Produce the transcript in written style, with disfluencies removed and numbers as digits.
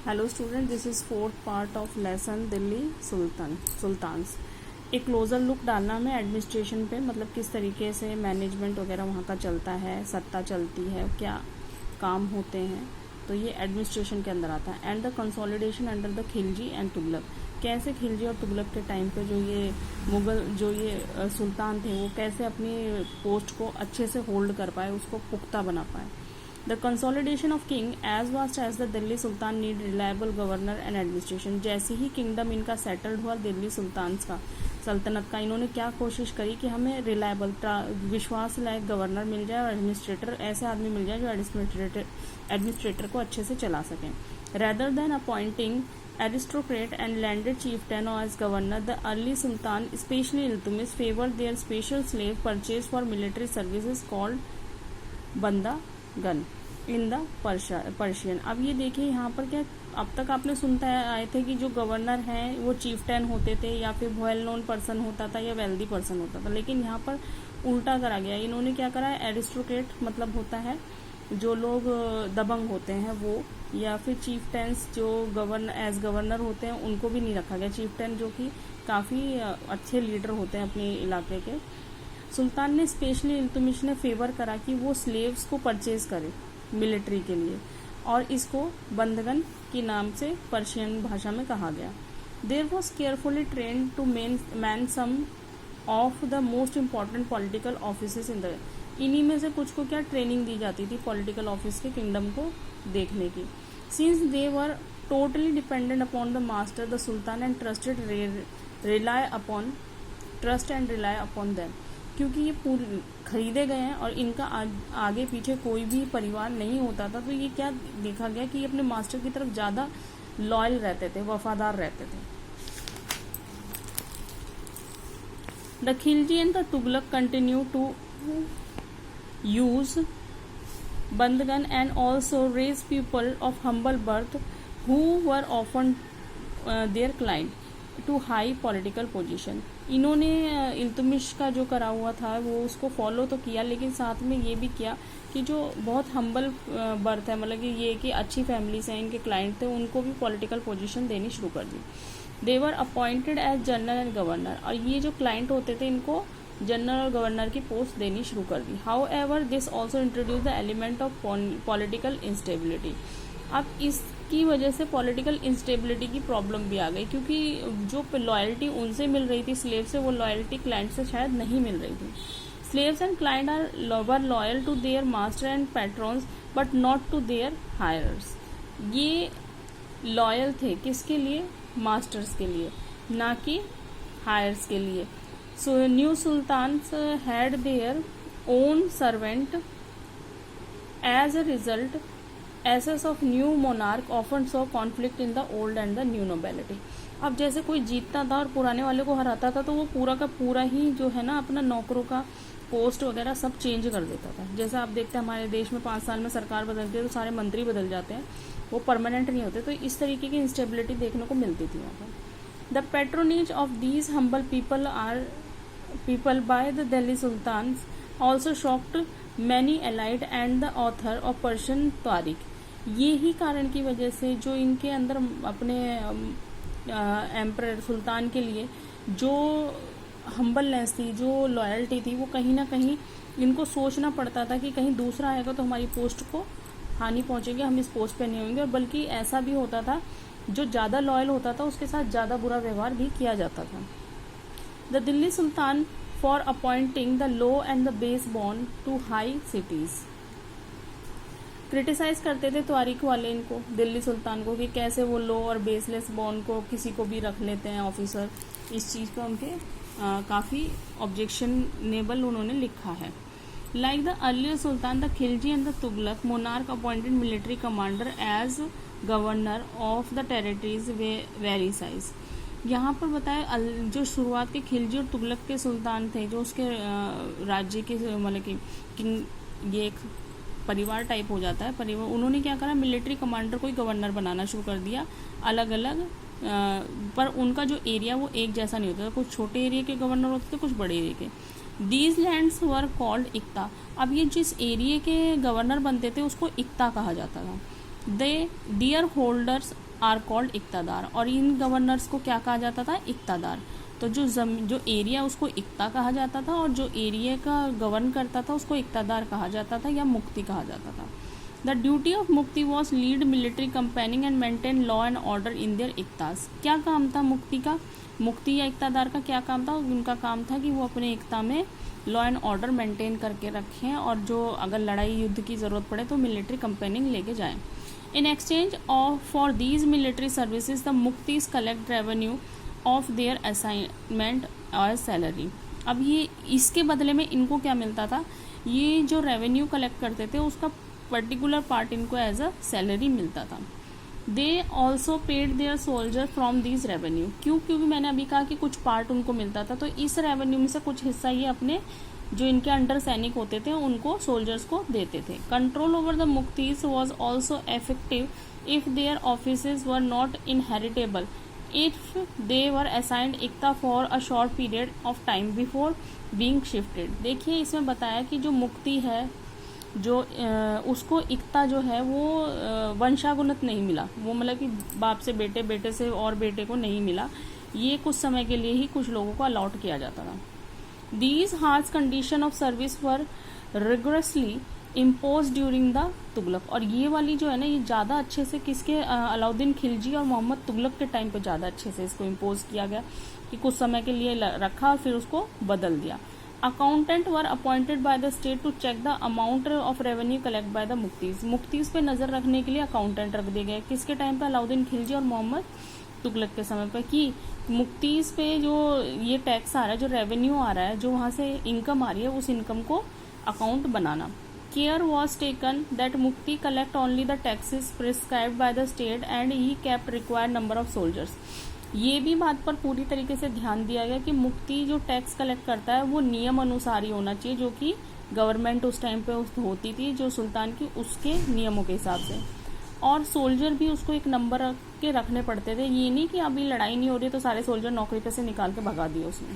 Hello student, this is fourth part of lesson Delhi sultans. एक closer look डालना हमें administration पे, मतलब किस तरीके से मैनेजमेंट वगैरह वहाँ का चलता है, सत्ता चलती है, क्या काम होते हैं, तो ये एडमिनिस्ट्रेशन के अंदर आता है। And the consolidation under the Khilji and Tughlaq, कैसे खिलजी और तुगलक के टाइम पे जो ये मुग़ल जो ये सुल्तान थे वो कैसे अपनी पोस्ट को अच्छे से होल्ड कर पाए, उसको पुख्ता बना पाए। The consolidation of king as vast as the Delhi Sultan need reliable governor and administration. जैसे ही किंगडम इनका सेटल्ड हुआ दिल्ली सुल्तान का, सल्तनत का, इन्होंने क्या कोशिश करी कि हमें रिलायबल विश्वास लायक गवर्नर मिल जाए और एडमिनिस्ट्रेटर ऐसे आदमी मिल जाए जो एडमिनिस्ट्रेटर को अच्छे से चला सकें। Rather than appointing aristocrat and landed chieftain as governor, the early sultan, especially Iltutmish, favored their special slave purchased for military services called banda gun in the Persian. अब ये देखिए यहाँ पर क्या, अब तक आपने सुनते आए थे कि जो गवर्नर हैं वो चीफटैन होते थे या फिर वेल नोन पर्सन होता था या वेल्दी पर्सन होता था, लेकिन यहाँ पर उल्टा करा गया। इन्होंने क्या करा है, एरिस्टोक्रेट मतलब होता है जो लोग दबंग होते हैं वो, या फिर चीफटैन्स जो गवर्नर होते हैं उनको भी नहीं रखा गया। चीफटैन जो कि काफ़ी अच्छे लीडर होते हैं अपने इलाके के। सुल्तान ने स्पेशली इल्तुतमिश ने फेवर करा कि वो स्लेव्स को परचेज करे मिलिट्री के लिए, और इसको बंदगन के नाम से पर्शियन भाषा में कहा गया। There was carefully train to man some of the most important political office in the, इन्हीं में से कुछ को क्या ट्रेनिंग दी जाती थी पॉलिटिकल ऑफिस के किंगडम को देखने की। Since they were totally dependent upon the master the sultan and trust and rely upon them, क्योंकि ये पूरे खरीदे गए हैं और इनका आगे पीछे कोई भी परिवार नहीं होता था, तो ये क्या देखा गया कि ये अपने मास्टर की तरफ ज़्यादा लॉयल रहते थे, वफादार रहते थे। The Khilji and the Tughlaq continue to use bandagan and also raise people of humble birth who were often their client to high political position. इन्होंने इल्तुतमिश का जो करा हुआ था वो उसको फॉलो तो किया, लेकिन साथ में ये भी किया कि जो बहुत हम्बल बर्थ है, मतलब कि ये कि अच्छी फैमिली से इनके क्लाइंट थे, उनको भी पॉलिटिकल पोजीशन देनी शुरू कर दी। They were appointed as general and governor, और ये जो क्लाइंट होते थे इनको जनरल और गवर्नर की पोस्ट देनी शुरू कर दी। However this also introduce the element of political instability. अब इसकी वजह से पॉलिटिकल इंस्टेबिलिटी की प्रॉब्लम भी आ गई, क्योंकि जो लॉयल्टी उनसे मिल रही थी स्लेव से, वो लॉयल्टी क्लाइंट से शायद नहीं मिल रही थी। Slaves and client were loyal to their master and patrons but not to their heirs. ये लॉयल थे किसके लिए, मास्टर्स के लिए, ना कि हायर्स के लिए। So new sultans had their own servant. As a result accesses of new monarch often saw conflict in the old and the new nobility. अब जैसे कोई जीतता था और पुराने वाले को हराता था, तो वो पूरा का पूरा ही जो है ना अपना नौकरों का पोस्ट वगैरह सब चेंज कर देता था। जैसे आप देखते हैं हमारे देश में 5 साल में सरकार बदलती है तो सारे मंत्री बदल जाते हैं, वो परमानेंट नहीं होते, तो इस तरीके की इंस्टेबिलिटी देखने को मिलती थी वहाँ पर। The patronage of these humble people by the Delhi Sultan also shocked many allied and the author of Persian तारीख। ये ही कारण की वजह से जो इनके अंदर अपने एम्परर सुल्तान के लिए जो हम्बलनेस थी, जो लॉयल्टी थी, वो कहीं ना कहीं इनको सोचना पड़ता था कि कहीं दूसरा आएगा तो हमारी पोस्ट को हानि पहुंचेगी, हम इस पोस्ट पे नहीं होंगे। और बल्कि ऐसा भी होता था, जो ज़्यादा लॉयल होता था उसके साथ ज़्यादा बुरा व्यवहार भी किया जाता था। The Delhi sultan for appointing the low and the base born to high cities, criticise करते थे तारीख वाले इनको, दिल्ली सुल्तान को, कि कैसे वो लो और बेसलेस बॉर्न को किसी को भी रख लेते हैं ऑफिसर। इस चीज़ पर उनके काफ़ी ऑब्जेक्शनेबल उन्होंने लिखा है। Like the earlier sultan the Khilji and the Tughlaq monarch appointed military commander as governor of the territories very size. यहाँ पर बताया जो शुरुआत के खिलजी और तुगलक के सुल्तान थे, जो उसके राज्य के मतलब कि ये एक परिवार टाइप हो जाता है परिवार, उन्होंने क्या करा, मिलिट्री कमांडर को ही गवर्नर बनाना शुरू कर दिया अलग अलग, पर उनका जो एरिया वो एक जैसा नहीं होता था, कुछ छोटे एरिया के गवर्नर होते थे, कुछ बड़े एरिया के। These lands were called iqta. अब ये जिस एरिया के गवर्नर बनते थे उसको इक्ता कहा जाता था। दे डियर होल्डर्स आर कॉल्ड इक्तादार, और इन गवर्नर्स को क्या कहा जाता था? इक्तादार। तो जो एरिया उसको इक्ता कहा जाता था, और जो एरिया का गवर्न करता था उसको इक्तादार कहा जाता था या मुक्ति कहा जाता था। The duty of muqti was lead military campaigning and maintain law and order in their iqtas. क्या काम था मुक्ति का? मुक्ति या इक्तादार का क्या काम था? उनका काम था कि वो अपने इक्ता में लॉ एंड ऑर्डर मेंटेन करके रखें, और जो अगर लड़ाई युद्ध की ज़रूरत पड़े तो मिलिट्री कंपेनिंग लेके जाएं। In exchange of for these military services the muqtis collect revenue of their assignment और सैलरी। अब ये इसके बदले में इनको क्या मिलता था? ये जो रेवेन्यू कलेक्ट करते थे उसका पर्टिकुलर पार्ट इनको एज अ सैलरी मिलता था। They also paid their soldier from this revenue. क्योंकि मैंने अभी कहा कि कुछ पार्ट उनको मिलता था, तो इस रेवेन्यू में से कुछ हिस्सा ये अपने जो इनके अंडर सैनिक होते थे उनको, सोल्जर्स को देते थे। Control over the muqtis was also effective if their offices were not inheritable if they were assigned iqta for a short period of time before being shifted. देखिए इसमें बताया कि जो मुक्ति है, जो उसको इक्ता जो है वो वंशागुणित नहीं मिला, वो मतलब कि बाप से बेटे, बेटे से और बेटे को नहीं मिला, ये कुछ समय के लिए ही कुछ लोगों को अलॉट किया जाता था। These harsh condition of service were rigorously impose during the Tughlaq. और ये वाली जो है ना, ये ज़्यादा अच्छे से किसके, अलाउद्दीन खिलजी और मोहम्मद तुगलक के टाइम पे ज़्यादा अच्छे से इसको इम्पोज किया गया, कि कुछ समय के लिए रखा और फिर उसको बदल दिया। Accountant were appointed by the state to check the amount of revenue collect by the muqtis. Muqtis पे नजर रखने के लिए अकाउंटेंट रख दिए गए। किसके टाइम पे? अलाउद्दीन खिलजी और मोहम्मद तुगलक के समय पे, कि मुक्तीज पे जो ये टैक्स आ रहा है, जो रेवेन्यू आ रहा है, जो वहां से इनकम आ रही है, उस इनकम को अकाउंट बनाना। Care was taken that muqti collect only the taxes prescribed by the state and he kept required number of soldiers. ये भी बात पर पूरी तरीके से ध्यान दिया गया कि मुक्ति जो टैक्स कलेक्ट करता है वो नियम अनुसार ही होना चाहिए, जो कि गवर्नमेंट उस टाइम पे होती थी, जो सुल्तान की, उसके नियमों के हिसाब से। और सोल्जर भी उसको एक नंबर के रखने पड़ते थे। ये नहीं कि अभी लड़ाई नहीं हो रही तो सारे सोल्जर नौकरी पे से निकाल के भगा दिए उसने।